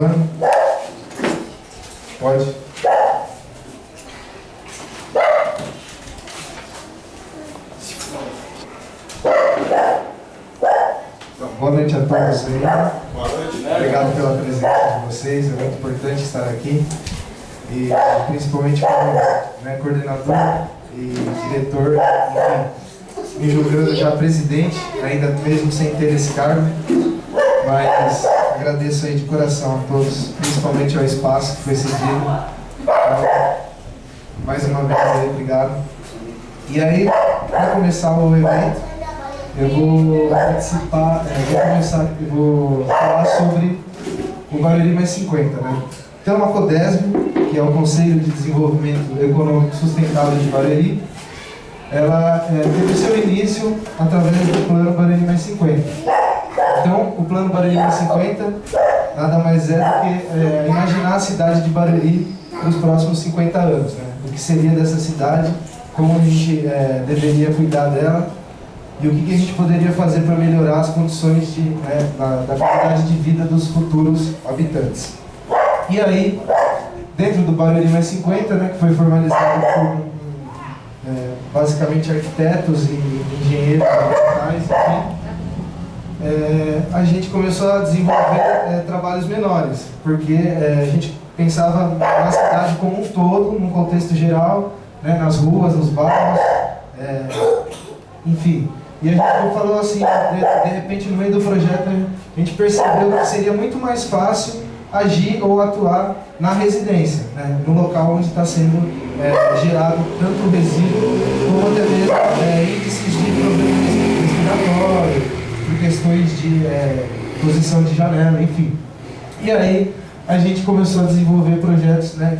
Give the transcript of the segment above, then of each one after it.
Pode. Então, boa noite a todos aí. Boa noite. Obrigado pela presença de vocês, é muito importante estar aqui. E principalmente como coordenador e diretor, enfim, em julho já presidente, ainda mesmo sem ter esse cargo. Mas agradeço aí de coração a todos, principalmente ao espaço que foi cedido. Então, mais uma vez aí, obrigado. E aí, para começar o evento, eu vou participar, vou falar sobre o Barueri Mais 50, né? Então a CODESB, que é o Conselho de Desenvolvimento Econômico Sustentável de Barueri, ela teve seu início através do Plano Barueri Mais 50. Então, o Plano Barueri Mais 50 nada mais é do que imaginar a cidade de Barueri nos próximos 50 anos, né? O que seria dessa cidade, como a gente deveria cuidar dela e o que a gente poderia fazer para melhorar as condições da qualidade de vida dos futuros habitantes. E aí, dentro do Barueri Mais 50, né, que foi formalizado por basicamente arquitetos e engenheiros ambientais, a gente começou a desenvolver trabalhos menores, porque a gente pensava na cidade como um todo, num contexto geral, né, nas ruas, nos bairros, enfim. E a gente falou assim, de repente no meio do projeto a gente percebeu que seria muito mais fácil agir ou atuar na residência, né, no local onde está sendo gerado tanto resíduo como até mesmo índices de problemas respiratórios, por questões de posição de janela, enfim. E aí a gente começou a desenvolver projetos, né,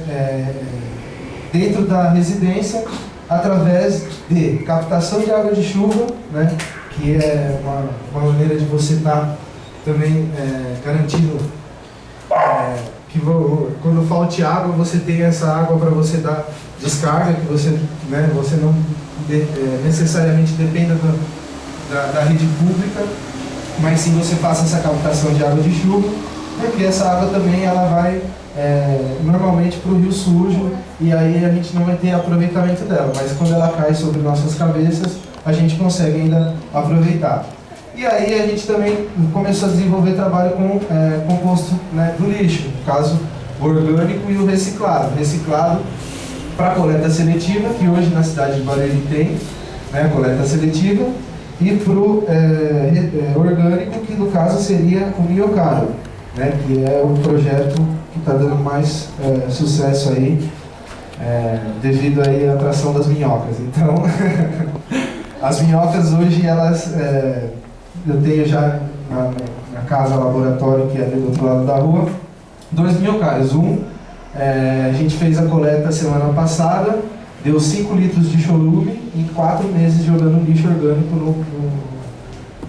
dentro da residência, através de captação de água de chuva, né, que é uma maneira de você estar também garantindo que quando falte água, você tem essa água para você dar descarga, que você não necessariamente dependa da rede pública, mas sim você faça essa captação de água de chuva, porque essa água também ela vai normalmente para o rio sujo, e aí a gente não vai ter aproveitamento dela, mas quando ela cai sobre nossas cabeças, a gente consegue ainda aproveitar. E aí a gente também começou a desenvolver trabalho com composto, né, do lixo, no caso o orgânico e o reciclado. Reciclado para coleta seletiva, que hoje na cidade de Barueri tem, né, coleta seletiva, e para o orgânico, que no caso seria o Miocaro, né, que é o projeto que está dando mais sucesso aí, devido aí à atração das minhocas. Então, as minhocas hoje, elas, eu tenho já na casa laboratório, que é ali do outro lado da rua, 2 minhocários. A gente fez a coleta semana passada, deu 5 litros de chorume em 4 meses jogando lixo orgânico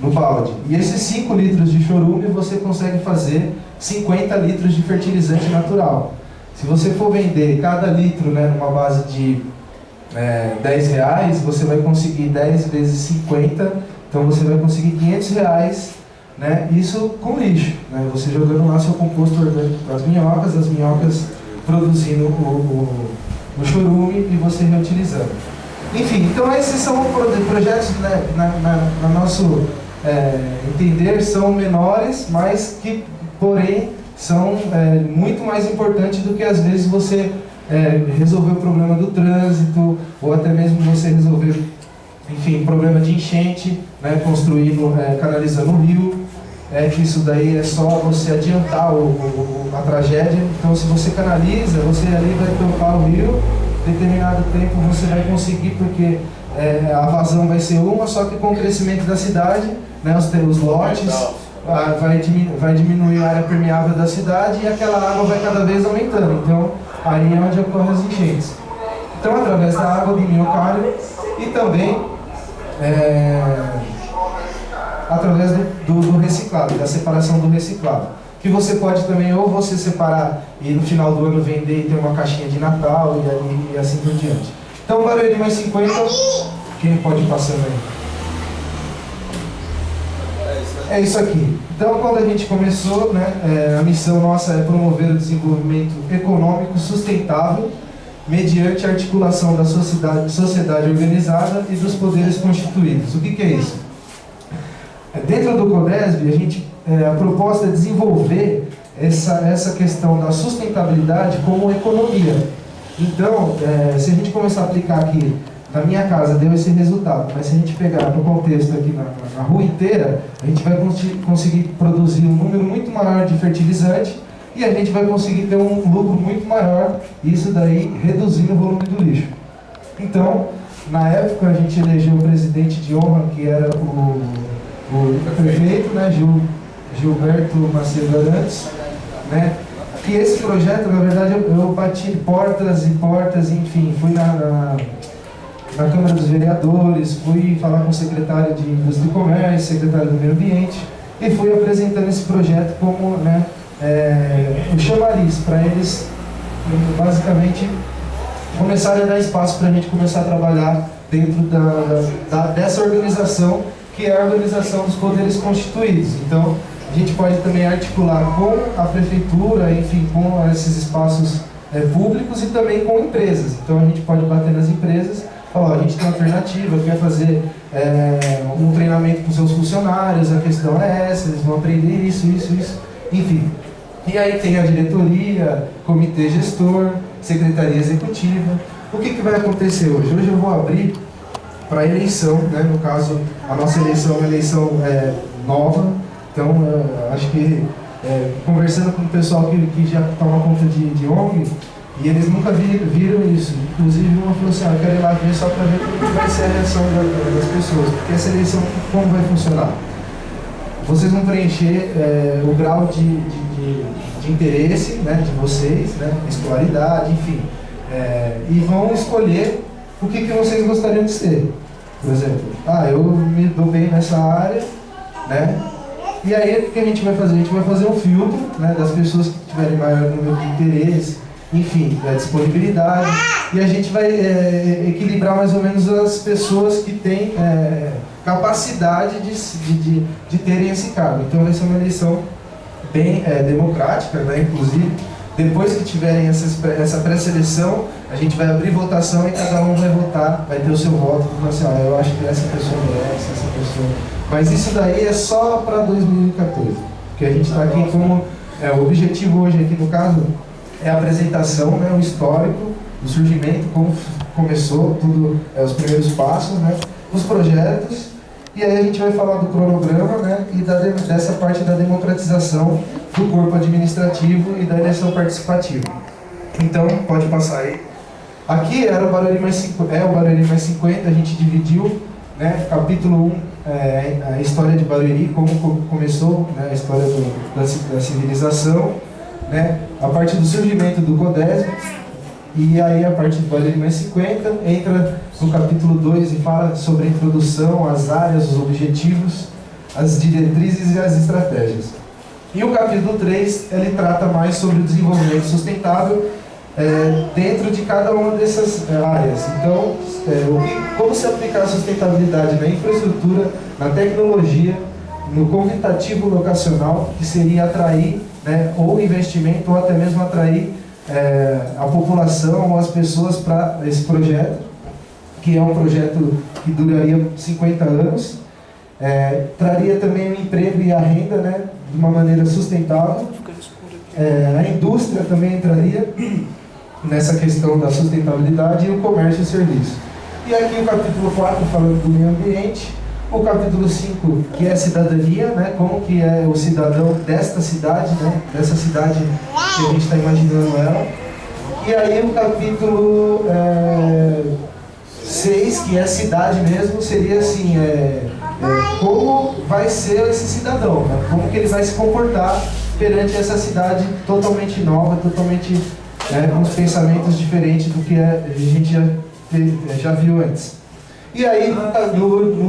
no balde. E esses 5 litros de chorume você consegue fazer 50 litros de fertilizante natural. Se você for vender cada litro, né, numa base de R$10, você vai conseguir 10 vezes 50, então você vai conseguir R$500, né, isso com lixo, né, você jogando lá seu composto orgânico para as minhocas produzindo o chorume e você reutilizando. Enfim, então esses são projetos, né, na nosso entender, são menores, mas que, porém, são muito mais importantes do que às vezes você resolver o problema do trânsito, ou até mesmo você resolver, enfim, problema de enchente, né, construindo, canalizando o rio, que isso daí é só você adiantar a tragédia. Então, se você canaliza, você ali vai tampar o rio, determinado tempo você vai conseguir, porque a vazão vai ser uma, só que com o crescimento da cidade, né, os lotes, vai diminuir a área permeável da cidade e aquela água vai cada vez aumentando. Então, aí é onde ocorrem as enchentes. Então, através da água do Miocário e também através do reciclado, da separação do reciclado. Que você pode também, ou você separar e no final do ano vender e ter uma caixinha de Natal e assim por diante. Então, Barueri Mais 50, quem pode ir passando aí? é isso aqui. Então, quando a gente começou, né, a missão nossa é promover o desenvolvimento econômico sustentável mediante a articulação da sociedade organizada e dos poderes constituídos. O que é isso? Dentro do CODESB, a proposta é desenvolver essa questão da sustentabilidade como economia. Então, se a gente começar a aplicar aqui, na minha casa deu esse resultado, mas se a gente pegar no contexto aqui na rua inteira, a gente vai conseguir produzir um número muito maior de fertilizante e a gente vai conseguir ter um lucro muito maior, isso daí reduzindo o volume do lixo. Então, na época a gente elegeu o presidente de honra, que era o prefeito, né, Gilberto Macedo Arantes, né? E esse projeto, na verdade, eu bati portas e portas, enfim, fui na Câmara dos Vereadores, fui falar com o secretário de Indústria e Comércio, secretário do Meio Ambiente, e fui apresentando esse projeto como, né, o chamariz, para eles, basicamente, começarem a dar espaço para a gente começar a trabalhar dentro dessa organização, que é a organização dos poderes constituídos. Então, a gente pode também articular com a prefeitura, enfim, com esses espaços públicos e também com empresas. Então, a gente pode bater nas empresas, falar, a gente tem alternativa, quer fazer um treinamento com seus funcionários, a questão é essa, eles vão aprender isso, enfim. E aí tem a diretoria, comitê gestor, secretaria executiva. O que vai acontecer hoje? Hoje eu vou abrir para a eleição, né? No caso, a nossa eleição é uma eleição nova, então acho que conversando com o pessoal que já toma conta de ONG, e eles nunca viram isso. Inclusive uma falou assim, eu quero ir lá ver só para ver como vai ser a reação das pessoas, porque essa eleição como vai funcionar? Vocês vão preencher o grau de interesse, né, de vocês, né, escolaridade, enfim, e vão escolher o que vocês gostariam de ser. Por exemplo, eu me dou bem nessa área, né? E aí o que a gente vai fazer? A gente vai fazer um filtro, né, das pessoas que tiverem maior número de interesse, enfim, da disponibilidade, e a gente vai equilibrar mais ou menos as pessoas que têm capacidade de terem esse cargo. Então vai ser uma eleição bem democrática, né? Inclusive, depois que tiverem essa pré-seleção, a gente vai abrir votação e cada um vai votar, vai ter o seu voto, e falar assim, eu acho que essa pessoa merece, essa pessoa... Mas isso daí é só para 2014, porque a gente está aqui como... o objetivo hoje aqui, no caso, é a apresentação, né, o histórico, o surgimento, como começou, tudo, os primeiros passos, né, os projetos, e aí a gente vai falar do cronograma, né, e dessa parte da democratização do corpo administrativo e da eleição participativa. Então, pode passar aí. Aqui era o Barueri mais 50, a gente dividiu, né, capítulo 1, a história de Barueri, como começou, né, a história da civilização, né, a parte do surgimento do CODESB, e aí a parte do Barueri mais 50 entra no capítulo 2 e fala sobre a introdução, as áreas, os objetivos, as diretrizes e as estratégias. E o capítulo 3, ele trata mais sobre o desenvolvimento sustentável dentro de cada uma dessas áreas. Então, como se aplicar a sustentabilidade na infraestrutura, na tecnologia, no convidativo locacional, que seria atrair, né, ou investimento, ou até mesmo atrair a população ou as pessoas para esse projeto, que é um projeto que duraria 50 anos, traria também o emprego e a renda, né, de uma maneira sustentável. A indústria também entraria nessa questão da sustentabilidade, e o comércio e o serviço. E aqui o capítulo 4 falando do meio ambiente, o capítulo 5, que é a cidadania, né, como que é o cidadão desta cidade, né, dessa cidade que a gente está imaginando ela. E aí o capítulo 6, que é a cidade mesmo, seria assim, como vai ser esse cidadão, né, como que ele vai se comportar perante essa cidade totalmente nova, totalmente com os pensamentos diferentes do que a gente já viu antes. E aí, no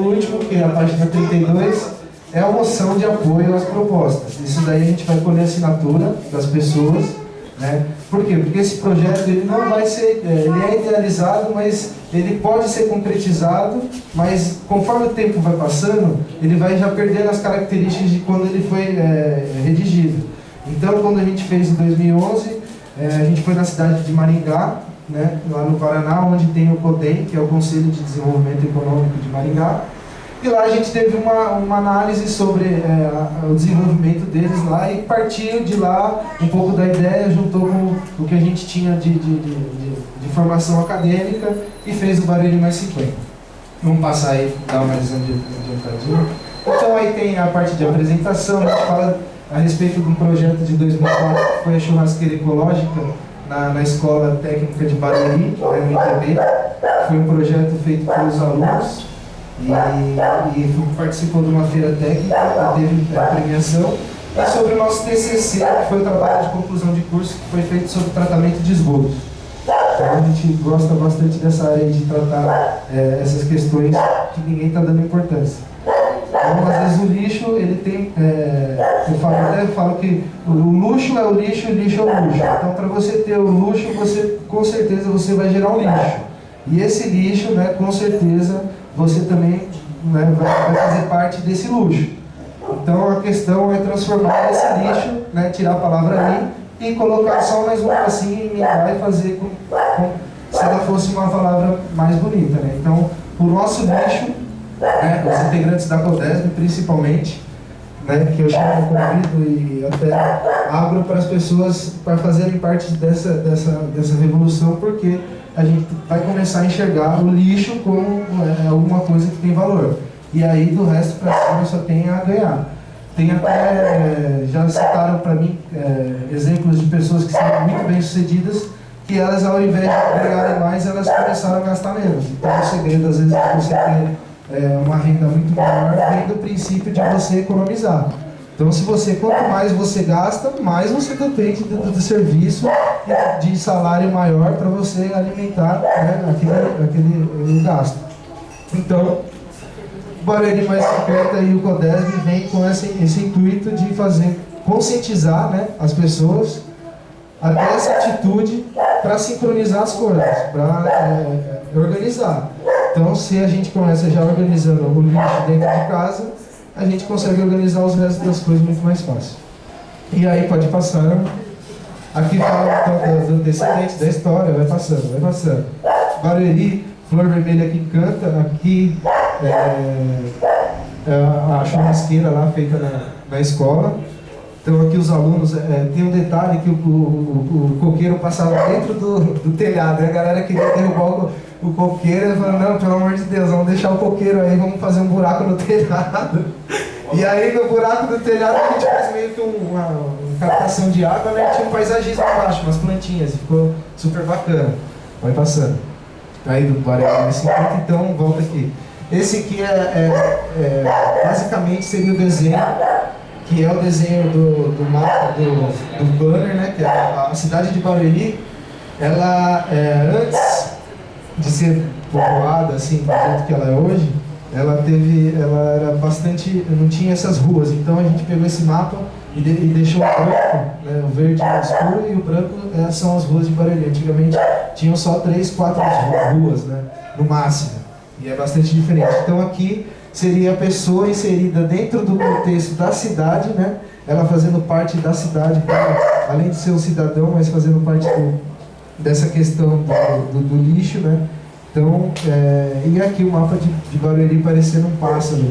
último, que é a página 32, é a moção de apoio às propostas. Isso daí a gente vai colher a assinatura das pessoas, né? Por quê? Porque esse projeto ele não vai ser, ele é idealizado, mas ele pode ser concretizado, mas conforme o tempo vai passando, ele vai já perdendo as características de quando ele foi redigido. Então, quando a gente fez em 2011, a gente foi na cidade de Maringá, né, lá no Paraná, onde tem o CODEM, que é o Conselho de Desenvolvimento Econômico de Maringá. E lá a gente teve uma análise sobre o desenvolvimento deles lá e partiu de lá um pouco da ideia, juntou com o que a gente tinha de formação acadêmica e fez o Barueri mais 50. Vamos passar aí, dar uma adiantadinha. Então aí tem a parte de apresentação, a gente fala a respeito de um projeto de 2004 que foi a churrasqueira ecológica na Escola Técnica de Barueri, no ITB. Foi um projeto feito pelos alunos. E participou de uma feira técnica, teve premiação, e sobre o nosso TCC, que foi o trabalho de conclusão de curso, que foi feito sobre tratamento de esgotos. Então a gente gosta bastante dessa área de tratar essas questões que ninguém está dando importância. Então, às vezes o lixo, ele tem, eu falo que o luxo é o lixo e o lixo é o luxo. Então para você ter o luxo, com certeza você vai gerar um lixo. E esse lixo, né, com certeza, você também, né, vai fazer parte desse luxo. Então a questão é transformar esse lixo, né, tirar a palavra ali e colocar só mais um pedacinho e emendar e fazer se ela fosse uma palavra mais bonita, né? Então o nosso lixo, né, os integrantes da CODESB principalmente, né, que eu chamo, convido e até abro para as pessoas para fazerem parte dessa revolução, porque a gente vai começar a enxergar o lixo como alguma coisa que tem valor. E aí do resto para cima só tem a ganhar. Tem até, já citaram para mim exemplos de pessoas que são muito bem sucedidas, que elas ao invés de ganharem mais, elas começaram a gastar menos. Então o segredo às vezes de você ter uma renda muito maior vem do princípio de você economizar. Então, quanto mais você gasta, mais você depende do serviço de salário maior para você alimentar, né, aquele gasto. Então, o Barueri mais 50 e o CODESB vem com esse intuito de conscientizar, né, as pessoas a ter essa atitude para sincronizar as coisas, para organizar. Então, se a gente começa já organizando o lixo dentro de casa, a gente consegue organizar os restos das coisas muito mais fácil. E aí pode passar. Aqui fala então, dos antecedentes da história, vai passando. Barueri, flor vermelha que encanta, aqui a churrasqueira lá feita na escola. Então aqui os alunos, tem um detalhe que o coqueiro passava dentro do telhado, né? A galera queria derrubar o coqueiro e falou, não, pelo amor de Deus, vamos deixar o coqueiro aí, vamos fazer um buraco no telhado. E aí no buraco do telhado a gente fez meio que uma captação de água, né? Tinha um paisagismo embaixo, umas plantinhas, e ficou super bacana. Vai passando. Aí do Barueri 50, então volta aqui. Esse aqui basicamente seria o desenho, que é o desenho do mapa, do banner, né? Que é a cidade de Barueri, ela antes de ser povoada assim, do jeito que ela é hoje, ela era bastante, não tinha essas ruas, então a gente pegou esse mapa e deixou o branco, né, o verde escuro e o branco são as ruas de Barueri. Antigamente tinham só 3, 4 ruas, né, no máximo, e é bastante diferente. Então aqui seria a pessoa inserida dentro do contexto da cidade, né, ela fazendo parte da cidade, além de ser um cidadão, mas fazendo parte dessa questão do lixo, né. Então, e aqui o mapa de Barueri parecendo um pássaro,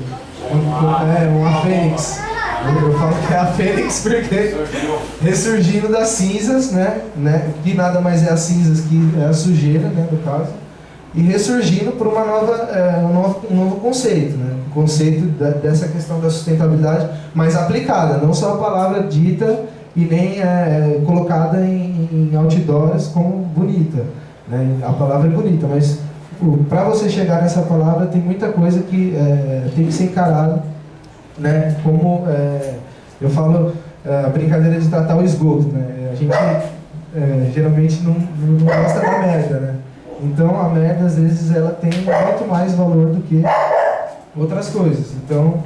uma fênix. Eu falo que é a fênix porque ressurgindo das cinzas, né, que nada mais é as cinzas que é a sujeira, né, no caso, e ressurgindo por um novo conceito, né, o conceito dessa questão da sustentabilidade mais aplicada, não só a palavra dita e nem colocada em outdoors como bonita, né, a palavra é bonita, mas para você chegar nessa palavra tem muita coisa que tem que ser encarada, né? Como eu falo, a brincadeira de tratar o esgoto, né? A gente geralmente não gosta da merda, né? Então a merda às vezes ela tem muito mais valor do que outras coisas. Então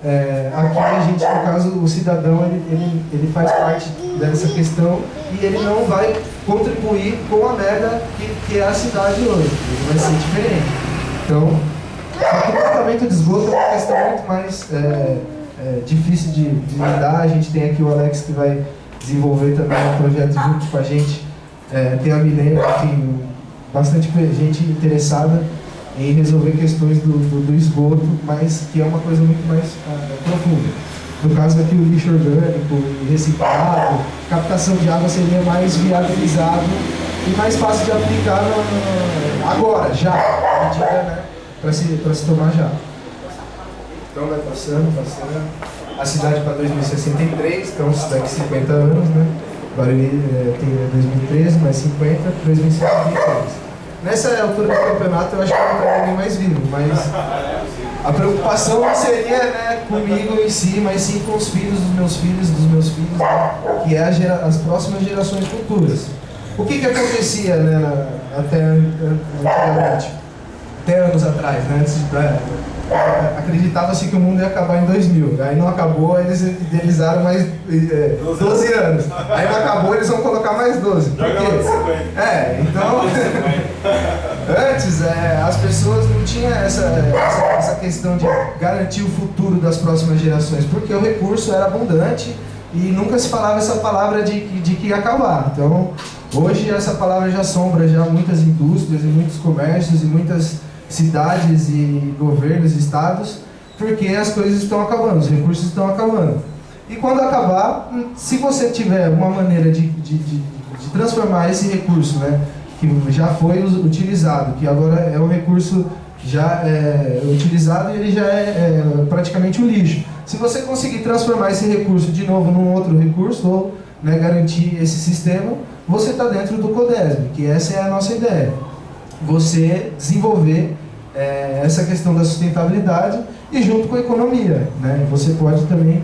aqui a gente, no caso, o cidadão, ele faz parte dessa questão e ele não vai contribuir com a merda que é a cidade hoje. Ele vai ser diferente. Então, o tratamento de esgoto é uma questão muito mais difícil de lidar. A gente tem aqui o Alex que vai desenvolver também um projeto junto com a gente. Tem a Milena, enfim, bastante gente interessada em resolver questões do esgoto, mas que é uma coisa muito mais profunda. No caso aqui, o lixo orgânico e reciclado, captação de água seria mais viabilizado e mais fácil de aplicar agora, já, né, para se tomar já. Então vai passando. A cidade para 2063, então daqui 50 anos, né? Agora ele tem 2013, mais 50, 2063. Nessa altura do campeonato eu acho que eu não estaria nem mais vivo, mas a preocupação não seria, né, comigo em si, mas sim com os filhos dos meus filhos, né, que é as próximas gerações futuras. O que acontecia, né, até antigamente, até anos atrás, né, acreditava-se que o mundo ia acabar em 2000, aí não acabou, aí eles idealizaram mais 12 anos, aí não acabou, eles vão colocar mais 12. Por quê? Então, antes as pessoas não tinham essa questão de garantir o futuro das próximas gerações, porque o recurso era abundante e nunca se falava essa palavra de que ia acabar. Então, hoje essa palavra já assombra já muitas indústrias e muitos comércios e muitas cidades e governos e estados, porque as coisas estão acabando, os recursos estão acabando. E quando acabar, se você tiver uma maneira de transformar esse recurso, né, que já foi utilizado, que agora é um recurso já utilizado e ele já é praticamente um lixo. Se você conseguir transformar esse recurso de novo num outro recurso, ou, né, garantir esse sistema, você está dentro do CODESB, que essa é a nossa ideia. Você desenvolver essa questão da sustentabilidade e junto com a economia, né? Você pode também,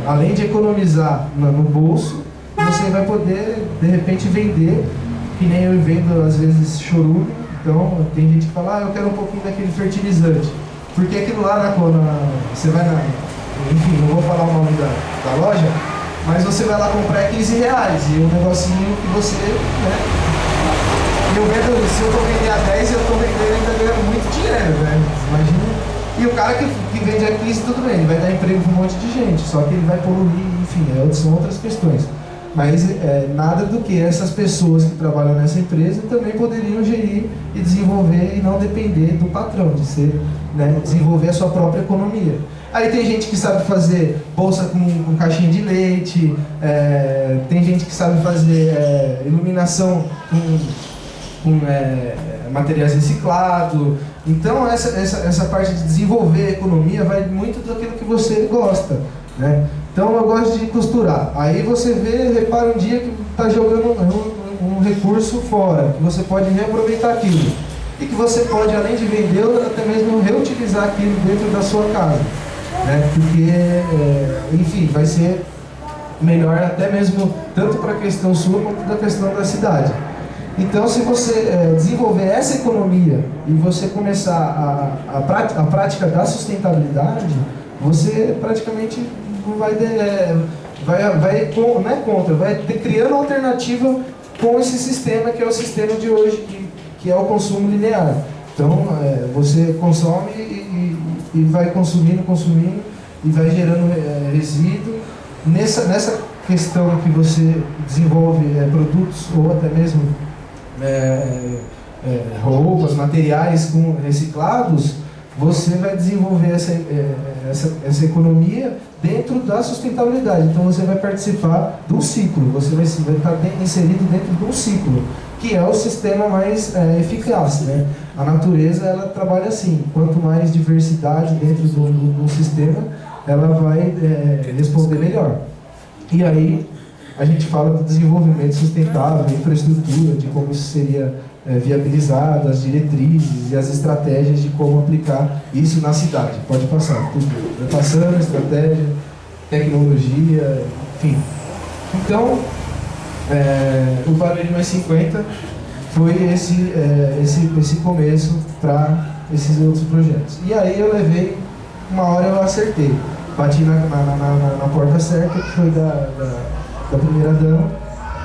além de economizar no bolso, você vai poder de repente vender, que nem eu vendo às vezes chorume. Então tem gente que fala, eu quero um pouquinho daquele fertilizante, porque aquilo lá você vai enfim, não vou falar o nome da loja, mas você vai lá comprar R$15 e um negocinho que você, né, se eu estou vendendo a 10, eu estou vendendo ainda ganhando muito dinheiro, né? Imagina. E o cara que vende a 15, tudo bem, ele vai dar emprego para um monte de gente, só que ele vai poluir, enfim, são outras questões. Mas nada do que essas pessoas que trabalham nessa empresa também poderiam gerir e desenvolver e não depender do patrão, de ser, né, desenvolver a sua própria economia. Aí tem gente que sabe fazer bolsa com caixinha de leite, tem gente que sabe fazer iluminação com materiais reciclados. Então essa parte de desenvolver a economia vai muito daquilo que você gosta, né? Então eu gosto de costurar. Aí você repara um dia que está jogando um recurso fora, que você pode reaproveitar aquilo. E que você pode, além de vender, até mesmo reutilizar aquilo dentro da sua casa, né? Porque, enfim, vai ser melhor até mesmo tanto para a questão sua quanto da questão da cidade. Então, se você desenvolver essa economia e você começar a prática da sustentabilidade, você praticamente não é contra, vai criando alternativa com esse sistema que é o sistema de hoje, que é o consumo linear. Então, você consome e vai consumindo e vai gerando resíduo. Nessa questão que você desenvolve produtos ou até mesmo roupas, materiais reciclados, você vai desenvolver essa economia dentro da sustentabilidade. Então você vai participar de um ciclo, você vai estar inserido dentro de um ciclo, que é o sistema mais eficaz, né? A natureza, ela trabalha assim, quanto mais diversidade dentro do sistema, ela vai responder melhor. E aí a gente fala do desenvolvimento sustentável, infraestrutura, de como isso seria viabilizado, as diretrizes e as estratégias de como aplicar isso na cidade. Pode passar, tudo. Vai passando, estratégia, tecnologia, enfim. Então, o Barulho Mais 50 foi esse começo para esses outros projetos. E aí eu levei uma hora eu acertei. Bati na porta certa, que foi da primeira dama,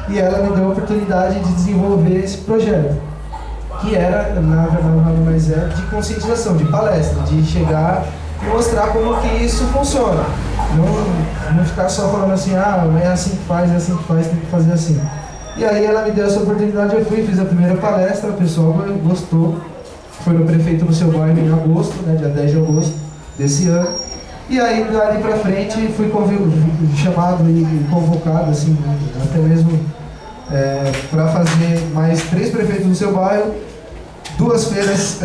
e ela me deu a oportunidade de desenvolver esse projeto, que era, nada mais de conscientização, de palestra, de chegar e mostrar como que isso funciona. Não ficar só falando assim, é assim que faz, tem que fazer assim. E aí ela me deu essa oportunidade, eu fui, fiz a primeira palestra, o pessoal gostou. Foi no prefeito no seu bairro em agosto, né, dia 10 de agosto desse ano. E aí, dali pra frente, fui chamado e convocado, assim, até mesmo para fazer mais 3 prefeitos no seu bairro, 2 feiras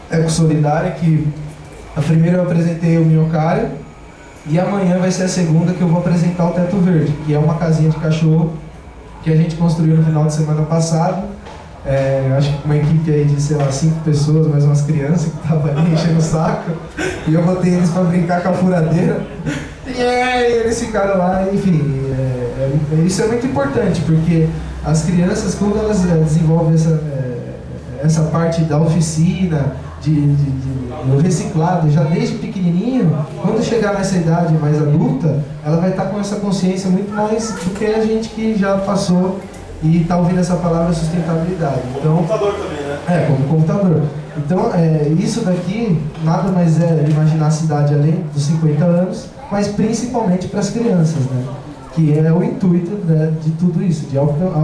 eco-solidárias, que a primeira eu apresentei o Minhocário, e amanhã vai ser a segunda que eu vou apresentar o Teto Verde, que é uma casinha de cachorro que a gente construiu no final de semana passado. Acho que uma equipe aí de, sei lá, 5 pessoas, mais umas crianças que estavam ali enchendo o saco, e eu botei eles para brincar com a furadeira, e eles ficaram lá, enfim. Isso é muito importante, porque as crianças, quando elas desenvolvem essa parte da oficina, do reciclado, já desde pequenininho, quando chegar nessa idade mais adulta, ela vai estar com essa consciência muito mais do que a gente que já passou e está ouvindo essa palavra sustentabilidade. Então, como computador também, né? Como computador. Então, isso daqui nada mais é imaginar a cidade além dos 50 anos, mas principalmente para as crianças, né? Que é o intuito, né, de tudo isso, de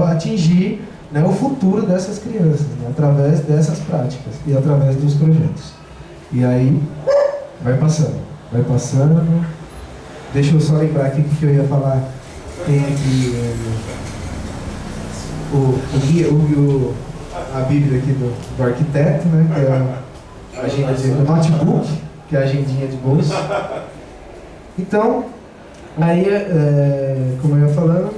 atingir, né, o futuro dessas crianças, né, através dessas práticas e através dos projetos. E aí, vai passando. Deixa eu só lembrar aqui que eu ia falar. Tem aqui a Bíblia aqui do arquiteto, né, que é a agenda do notebook, que é a agendinha de bolso. Então, aí, como eu ia falando,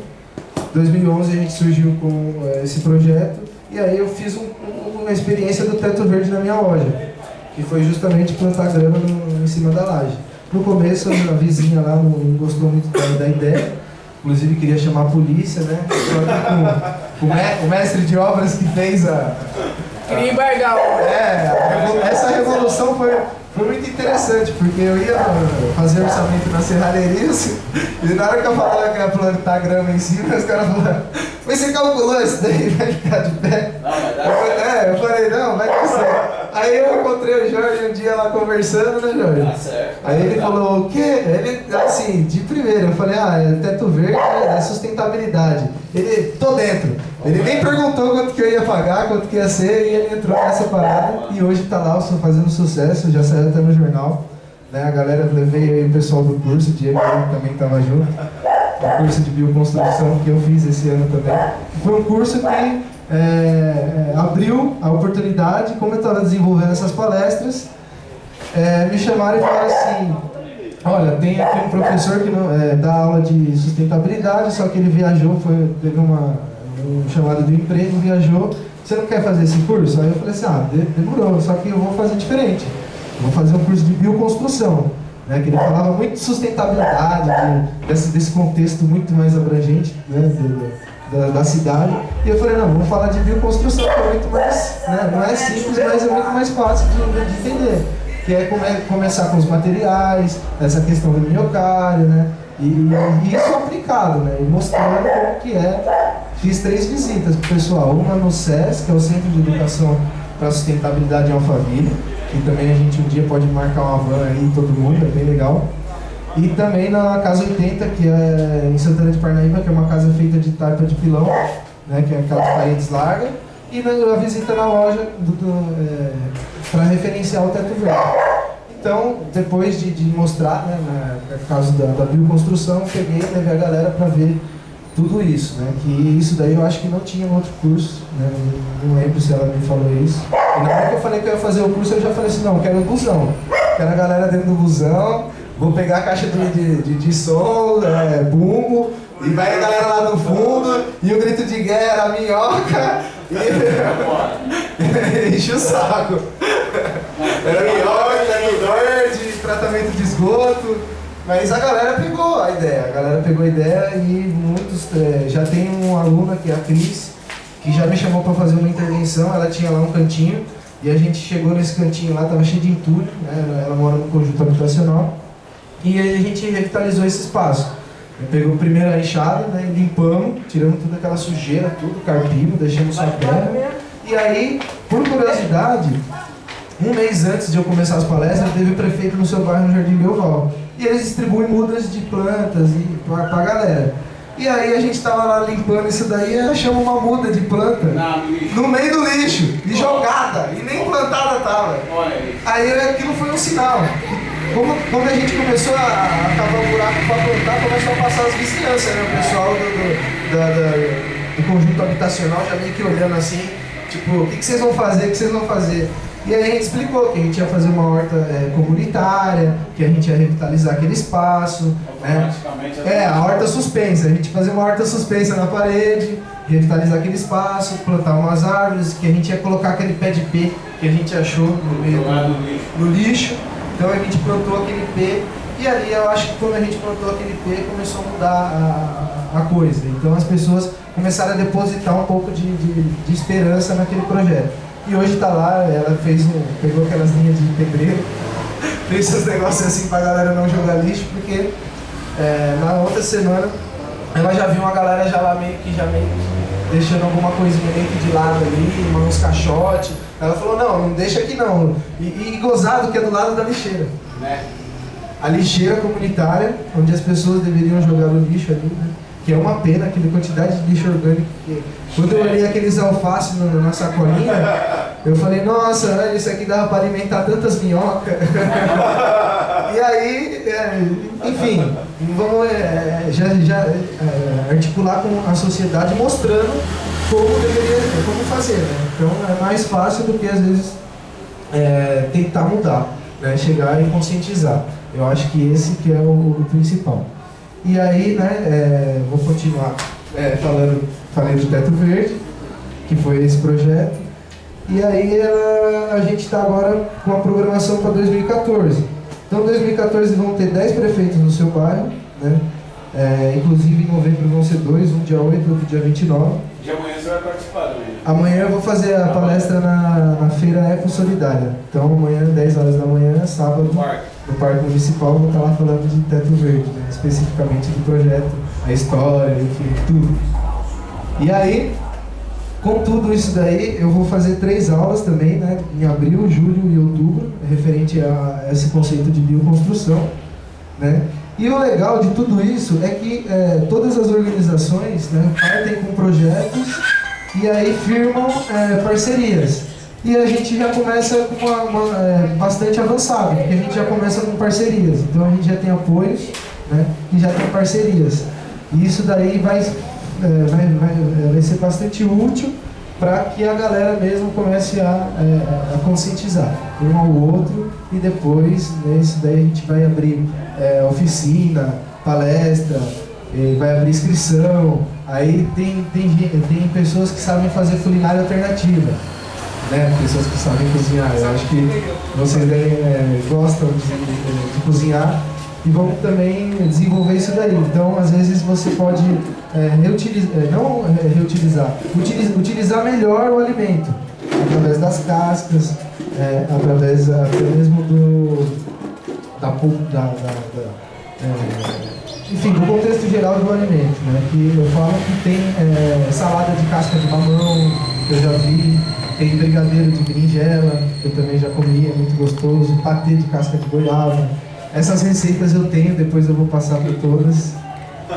em 2011 a gente surgiu com esse projeto, e aí eu fiz uma experiência do Teto Verde na minha loja, que foi justamente plantar grama em cima da laje. No começo a vizinha lá não gostou muito da ideia, inclusive queria chamar a polícia, né? Com o mestre de obras que fez queria embargar. Essa revolução foi muito interessante, porque eu ia fazer orçamento na serralheria, e na hora que eu falava que ia plantar grama em cima, os caras falaram, mas você calculou isso daí, vai ficar de pé? Não, vai dar. Eu falei, não, vai dar certo. Aí eu encontrei o Jorge um dia lá conversando, né, Jorge? Tá certo. Aí ele falou, o quê? Ele, assim, de primeira, eu falei, é Teto Verde, é sustentabilidade. Ele, tô dentro. Ele nem perguntou quanto que eu ia pagar, quanto que ia ser, e ele entrou nessa parada, e hoje tá lá fazendo sucesso, já saiu até no jornal. Né? A galera, levei aí o pessoal do curso, o Diego também estava junto, o curso de bioconstrução que eu fiz esse ano também. Foi um curso que abriu a oportunidade, como eu estava desenvolvendo essas palestras, me chamaram e falaram assim, olha, tem aqui um professor que dá aula de sustentabilidade, só que ele viajou, teve um chamado de emprego, viajou, você não quer fazer esse curso? Aí eu falei assim, demorou, só que eu vou fazer diferente. Eu vou fazer um curso de bioconstrução, né, que ele falava muito de sustentabilidade, desse contexto muito mais abrangente, né, da cidade. E eu falei, não, vamos falar de bioconstrução, que é muito mais, né, não é simples, mas é muito mais fácil de entender. Que é começar com os materiais, essa questão do minhocário, né, e isso aplicado, né, e mostrando como que é. Fiz 3 visitas pro pessoal, uma no SES, que é o Centro de Educação para a Sustentabilidade em Alphaville, que também a gente um dia pode marcar uma van aí, todo mundo, é bem legal. E também na Casa 80, que é em Santana de Parnaíba, que é uma casa feita de taipa de pilão, né, que é aquelas paredes largas, e a visita na loja para referenciar o Teto Verde. Então, depois de mostrar, né, no caso da bioconstrução, peguei e levei a galera para ver tudo isso, né? Que isso daí eu acho que não tinha em outro curso, né? Não lembro se ela me falou isso. E na hora que eu falei que eu ia fazer o curso, eu já falei assim, não, quero um busão. Quero a galera dentro do busão, vou pegar a caixa de som, bumbo, e vai a galera lá no fundo, e o grito de guerra, a minhoca, e enche o saco. Era minhoca, verde, tratamento de esgoto. Mas a galera pegou a ideia, e muitos, já tem uma aluna que é a Cris, que já me chamou para fazer uma intervenção. Ela tinha lá um cantinho E a gente chegou nesse cantinho lá, tava cheio de entulho, né? Ela mora no conjunto habitacional. E aí a gente revitalizou esse espaço. Pegou primeiro a enxada, né? Limpamos, tiramos toda aquela sujeira, tudo, carpimos, deixamos só a terra. E aí, por curiosidade, um mês antes de eu começar as palestras, teve o prefeito no seu bairro, no Jardim Belval. E eles distribuem mudas de plantas pra galera. E aí a gente estava lá limpando isso daí e achamos uma muda de planta no meio do lixo, e jogada, e nem plantada tava. Aí aquilo foi um sinal. Quando a gente começou a cavar um buraco para plantar, começou a passar as vizinhanças, né? O pessoal do conjunto habitacional já meio que olhando assim, tipo, o que vocês vão fazer, o que vocês vão fazer? E aí a gente explicou que a gente ia fazer uma horta comunitária, que a gente ia revitalizar aquele espaço, né? A horta suspensa, a gente ia fazer uma horta suspensa na parede, revitalizar aquele espaço, plantar umas árvores, que a gente ia colocar aquele pé de pé que a gente achou no meio do lixo. Então a gente plantou aquele pé, e ali eu acho que quando a gente plantou aquele pé, começou a mudar a coisa. Então as pessoas começaram a depositar um pouco de esperança naquele projeto. E hoje está lá, ela pegou aquelas linhas de pedreiro, fez esses negócios assim pra galera não jogar lixo, porque na outra semana ela já viu uma galera meio que deixando alguma coisinha dentro de lado ali, uns caixotes. Ela falou, não deixa aqui não. E gozado que é do lado da lixeira. Né? A lixeira comunitária, onde as pessoas deveriam jogar o lixo ali, né? Que é uma pena, aquela quantidade de lixo orgânico. Quando eu olhei aqueles alfaces na sacolinha, eu falei, nossa, velho, isso aqui dava para alimentar tantas minhocas. E aí, enfim, vamos articular com a sociedade mostrando como fazer, né? Então é mais fácil do que às vezes tentar mudar, né? Chegar e conscientizar. Eu acho que esse que é o principal. E aí, né, vou continuar falei do Teto Verde, que foi esse projeto. E aí a gente está agora com a programação para 2014. Então, em 2014 vão ter 10 prefeitos no seu bairro, né? Inclusive em novembro vão ser 2, um dia 8 e outro dia 29. De amanhã você vai participar também? Amanhã eu vou fazer a palestra na Feira Eco Solidária. Então amanhã, 10 horas da manhã, sábado, no Parque Municipal, vou estar lá falando de Teto Verde, né? Especificamente do projeto, a história, enfim, tudo. E aí, com tudo isso daí, eu vou fazer 3 aulas também, né? Em abril, julho e outubro, referente a esse conceito de bioconstrução, né? E o legal de tudo isso é que todas as organizações, né, partem com projetos e aí firmam parcerias. E a gente já começa com bastante avançado, porque a gente já começa com parcerias. Então a gente já tem apoios, né, e já tem parcerias. E isso daí vai ser bastante útil para que a galera mesmo comece a conscientizar um ao outro, e depois, né, isso daí a gente vai abrir oficina, palestra, vai abrir inscrição. Aí tem pessoas que sabem fazer culinária alternativa, né? Pessoas que sabem cozinhar. Eu acho que vocês gostam de cozinhar e vão também desenvolver isso daí. Então, às vezes você pode utilizar melhor o alimento, através das cascas, através até mesmo enfim, do contexto geral do alimento, né? Que eu falo que tem salada de casca de mamão, que eu já vi, tem brigadeiro de berinjela, que eu também já comi, é muito gostoso, patê de casca de goiaba. Essas receitas eu tenho, depois eu vou passar por todas.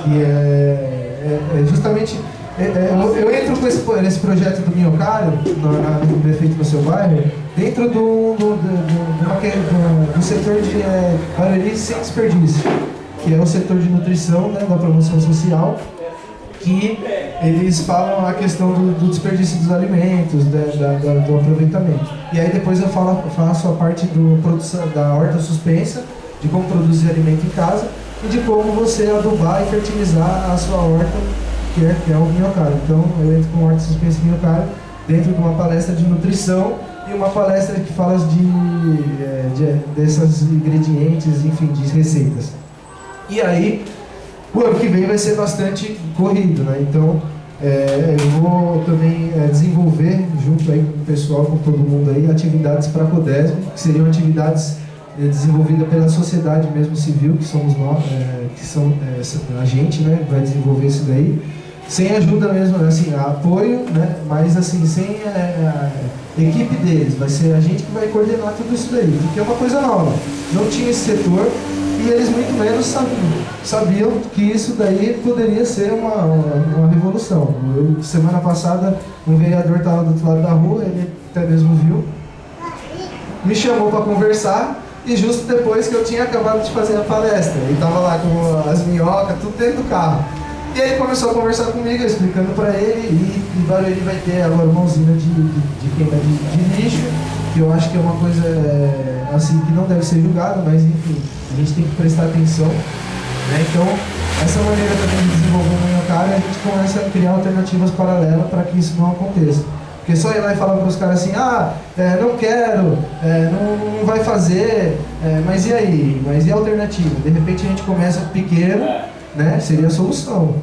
E justamente, eu entro com esse projeto do Minhocário, no prefeito do seu bairro, dentro do setor de Barueri sem desperdício, que é o setor de nutrição, né, da promoção social, que eles falam a questão do desperdício dos alimentos, do aproveitamento. E aí depois eu faço a parte da horta suspensa, de como produzir alimento em casa e de como você adubar e fertilizar a sua horta, que é o minhocário. Então eu entro com horta suspensa e minhocário dentro de uma palestra de nutrição e uma palestra que fala desses ingredientes, enfim, de receitas. E aí, o ano que vem vai ser bastante corrido, né? Então, eu vou também desenvolver, junto aí com o pessoal, com todo mundo aí, atividades para a Codesb, que seriam atividades desenvolvidas pela sociedade mesmo civil, que somos nós, que são a gente, né, vai desenvolver isso daí, sem ajuda mesmo, assim, apoio, né, mas assim, sem a equipe deles, vai ser a gente que vai coordenar tudo isso daí, porque é uma coisa nova, não tinha esse setor, e eles muito menos sabiam que isso daí poderia ser uma revolução. Semana passada, um vereador estava do outro lado da rua, ele até mesmo viu, me chamou para conversar, e justo depois que eu tinha acabado de fazer a palestra, ele estava lá com as minhocas, tudo dentro do carro. E ele começou a conversar comigo, explicando para ele, e em Barueri vai ter agora uma usina de queima de lixo, que eu acho que é uma coisa assim que não deve ser julgada, mas enfim, a gente tem que prestar atenção, né? Então, essa maneira também de desenvolver o Minhocário, a gente começa a criar alternativas paralelas para que isso não aconteça. Porque só ir lá e falar para os caras assim, não quero, não vai fazer, mas e aí? Mas e a alternativa? De repente a gente começa pequeno, né? Seria a solução.